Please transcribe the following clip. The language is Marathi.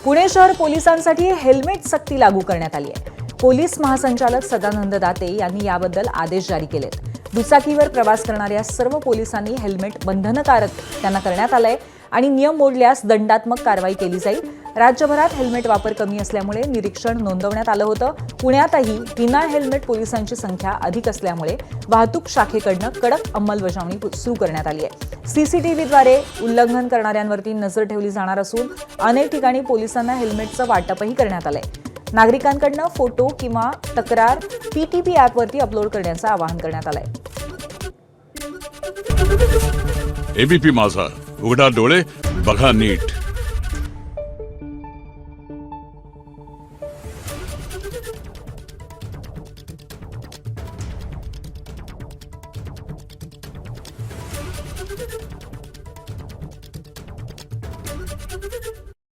पुणे शहर पोलिसांसाठी हेल्मेट सक्ती लागू करण्यात आली आहे। पोलीस महासंचालक सदानंद दाते यांनी याबद्दल आदेश जारी केलेत। दुचाकीवर प्रवास करणाऱ्या सर्व पोलिसांनी हेल्मेट बंधनकारक त्यांना करण्यात आलंय आणि नियम मोडल्यास दंडात्मक कारवाई केली जाईल। राज्यभरात हेल्मेट वापर कमी असल्यामुळे निरीक्षण नोंदवण्यात आलं होतं। पुण्यातही विना हेल्मेट पोलिसांची संख्या अधिक असल्यामुळे वाहतूक शाखेकडनं कडक अंमलबजावणी सुरू करण्यात आली आहे। सीसीटीव्हीद्वारे उल्लंघन करणाऱ्यांवरती नजर ठेवली जाणार असून अनेक ठिकाणी पोलिसांना हेल्मेटचं वाटपही करण्यात आलंय। नागरिकांकडनं फोटो किंवा तक्रार पीटीपी ॲपवरती अपलोड करण्याचं आवाहन करण्यात आलंय। एबीपी माझा, उघडा डोळे बघा नीट।